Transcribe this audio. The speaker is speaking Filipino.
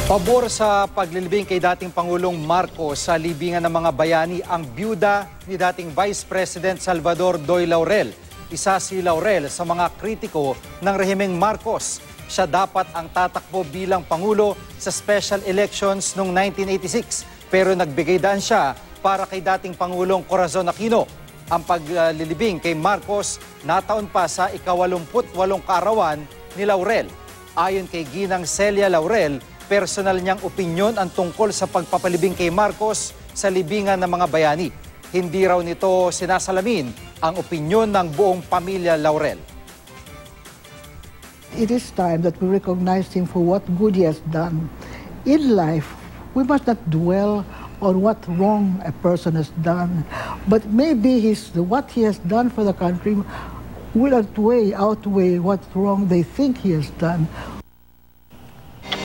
Pabor sa paglilibing kay dating Pangulong Marcos sa libingan ng mga bayani ang byuda ni dating Vice President Salvador Doy Laurel. Isa si Laurel sa mga kritiko ng rehimeng Marcos. Siya dapat ang tatakbo bilang Pangulo sa special elections noong 1986 pero nagbigay daan siya para kay dating Pangulong Corazon Aquino. Ang paglilibing kay Marcos nataon pa sa ika-88 kaarawan ni Laurel. Ayon kay Ginang Celia Laurel, personal niyang opinyon ang tungkol sa pagpapalibing kay Marcos sa libingan ng mga bayani. Hindi raw nito sinasalamin ang opinyon ng buong pamilya Laurel. It is time that we recognize him for what good he has done. In life, we must not dwell on what wrong a person has done, but maybe what he has done for the country will outweigh what wrong they think he has done.